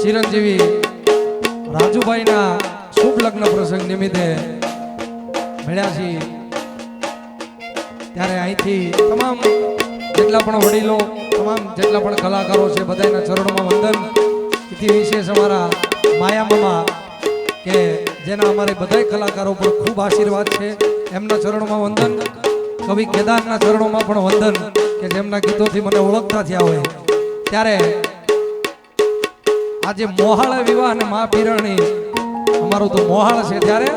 ચિરંજીવી રાજુભાઈના શુભ લગ્ન પ્રસંગ નિમિત્તે મળ્યા છીએ ત્યારે અહીંથી તમામ જેટલા પણ વડીલો તમામ જેટલા પણ કલાકારો છે બધાના ચરણોમાં વંદન. એથી વિશેષ અમારા માયા મામા કે જેના અમારે બધા કલાકારો પર ખૂબ આશીર્વાદ છે એમના ચરણોમાં વંદન. કવિ કેદારના ચરણોમાં પણ વંદન કે જેમના ગીતોથી મને ઓળખતા થયા હોય. ત્યારે આજે મોહાળ વિવાહ અને મા પીરણી અમારું તો મોહાળ છે. ત્યારે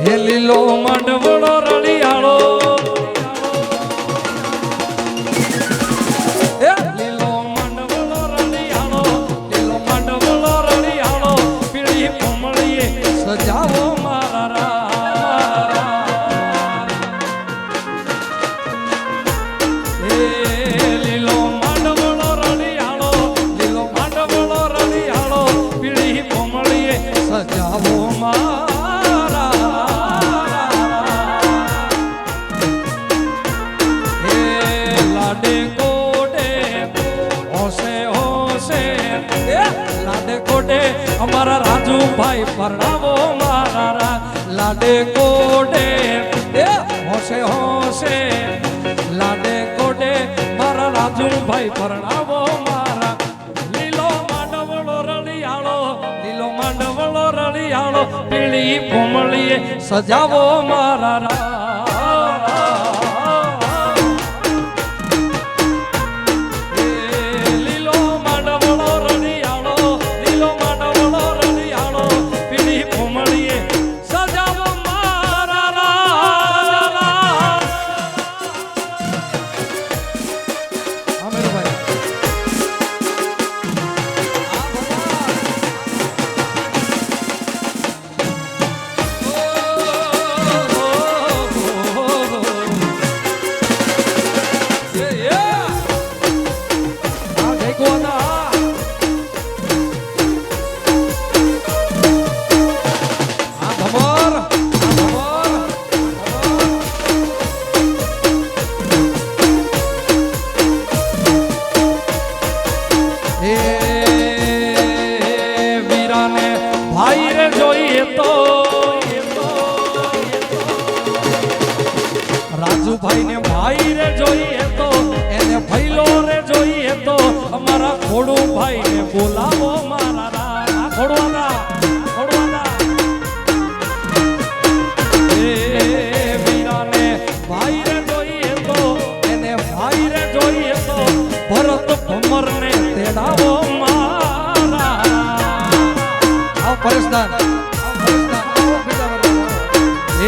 હે લીલો માંડવડો રળિયાળો લીલો માંડવડો રળિયાળો લીલો માંડવડો રળિયાળો પીળી કોમળીએ સજાવો મારા અમારા રાજુભાઈ પરણાવો મારા લાડે કોડે હોશે હોશે લાડે કોડે મારા રાજુભાઈ પરણાવો મારા લીલો માંડવળો રળિયાળો લીલો માંડવળો રળિયાળો પીળી કોમળીએ સજાવો મારા રાજુભાઈ ને ભાઈ રે જોઈએ તો એને ભૈલો રે જોઈએ તો અમારા ખોડુભાઈ ને બોલાવો મારા ખોડવાના એ વીરાને ભાઈ રે જોઈએ તો એને ભાઈ રે જોઈએ તો ભરત ભમર ને તેડાવો મારા આવ પરેશદાન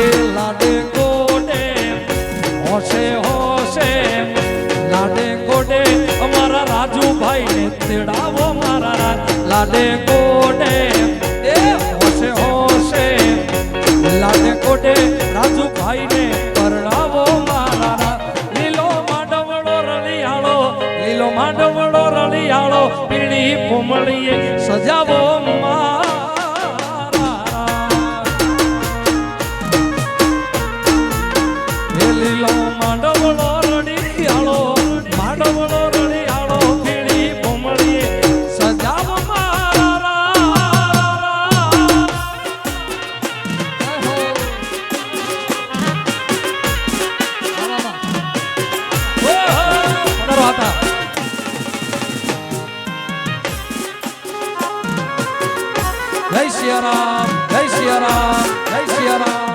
એ લાડે હોશે હોશે લાડે કોડે અમારા રાજુભાઈ ને તેડાવો મારા લાડે કોડે હોશે હોશે લાડે કોડે રાજુભાઈ ને પરણાવો મારા લીલો માંડવળો રળિયાળો લીલો માંડવળો રળિયાળો પીળી કોમળીએ સજાવો લીલો માંડવળો રળિયાળો માંડવળો રળિયાળો પીળી કોમળીએ સજાવો મારા જય સિયારામ જય સિયારામ જય સિયારામ.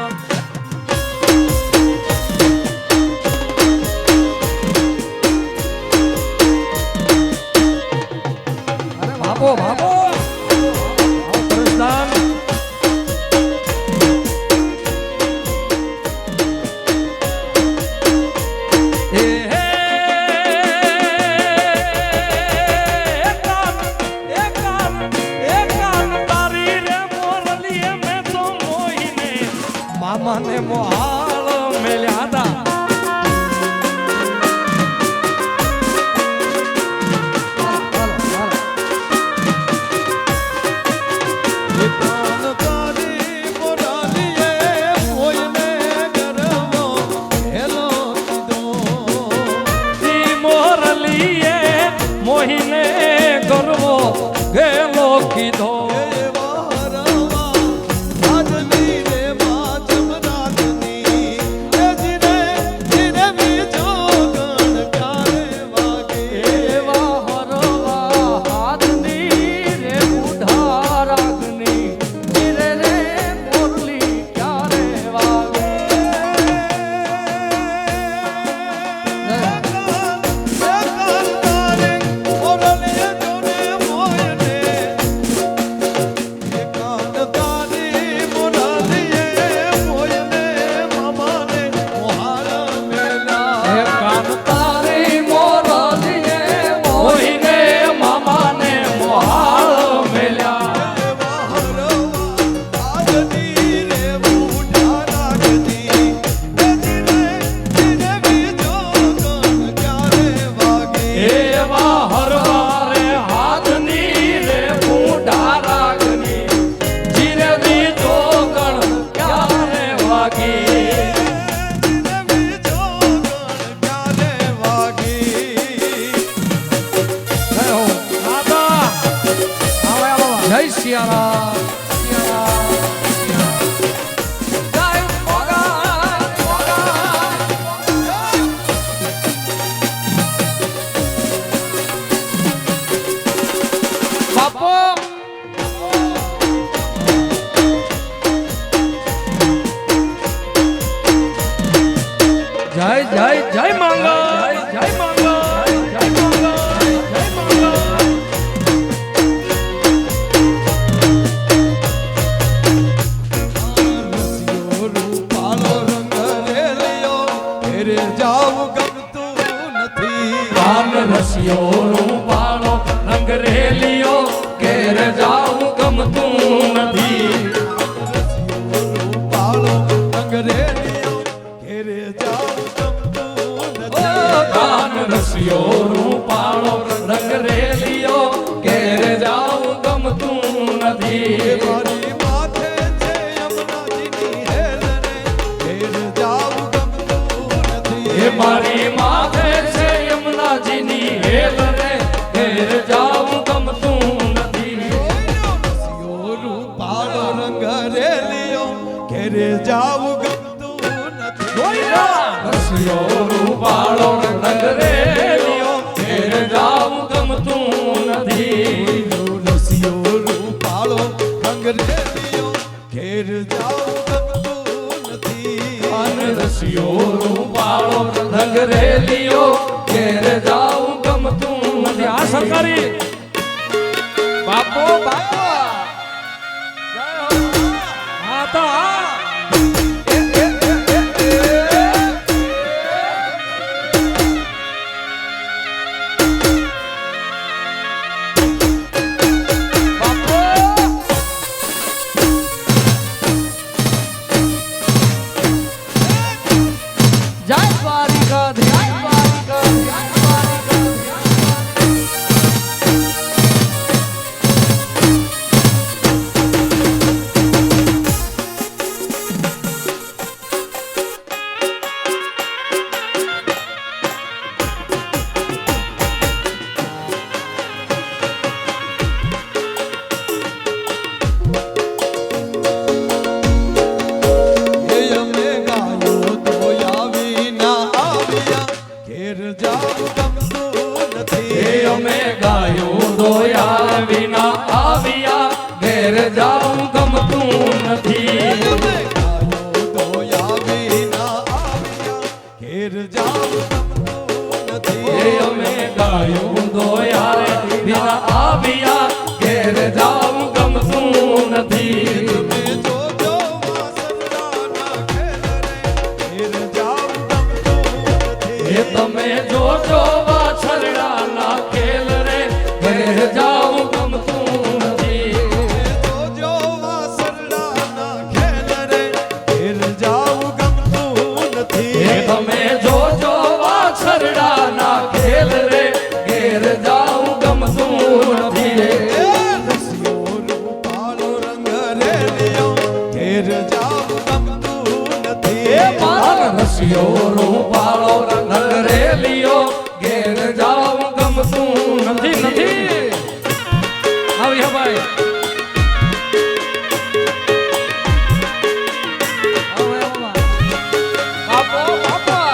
બાબો પરસદાન તારી રે મોરલીએ મેં તો મોહીને મામાને મોહાળ મેલ્યા હતા. મોહીને ગરવો જય માંગા જય માંગા જય માંગા જય માંગા રૂપાળો રંગ રેલિયો ઘેરે જાવું ગમતું નથી કાન રસિયો રૂપાળો રંગ રેલિયો ઘેર જાવું ગમતું નથી રૂપાળો રંગ રેલિયો ઘેરે જાવું ગમતું નથી કાન રસિયો રૂપાળો રંગ રેલિયો ઘેર જાવું ગમતું નથી મારી માથે છે યમુનાજીની હેલ રે ઘેર જાવું ગમતું નથી એ મારી માથે છે યમુનાજીની હેલ રે ઘેર જાવું ગમતું નથી રસિયો રૂપાળો રંગ રેલિયો ઘેરે જાવું ગમતું નથી રસિયો રૂપાળો રંગ રેલિયો ઘેર જાવું ગમતું નથી રસિયો રૂપાળો રંગ રેલિયો ઘેર જાવું ગમતું નથી કાન રસિયો રૂપાળો રંગ રેલિયો ઘેર જાવું ગમતું નથી આ સરકારી બાપો બાપો જય હો હા તો હા જય દ્વારિકા જય દ્વારિકા જય દ્વારિકા એ અમે ગાયો તો આવીના આવ્યા ઘેર જાવું ગમતું નથી એ અમે ગાયું દોયા વિના આવ્યા ઘેર જાવું ગમતું નથી અમે ગાયો તો આવીના આવ્યા ઘેર જાવું ગમતું નથી એ અમે ગાયું દોયા વિના આવ્યા ઘેર જાવું ગમતું નથી તમે જોજો વાસરડાના ખેલ રે ઘેર જાવું ગમતું નથી એ તમે જોજો વાછરડાના ખેલ રે ઘેર જાવું ગમતું નથી જોજો વાસરડાના ખેલ રે ઘેર જાવું ગમતું નથી એ તમે જોજો વાછરડાના ખેલ રે ઘેર જાવું ગમતું નથી રસિયો રૂપાળો રંગ રેલિયો ઘેર જાવું ગમતું નથી મારા રસિયો રૂપાળો રંગ રેલિયો ઘેર જાવું ગમતું નથી નથી આવી હા ભાઈ બાપો બાપા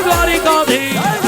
દ્વારિકાધીશ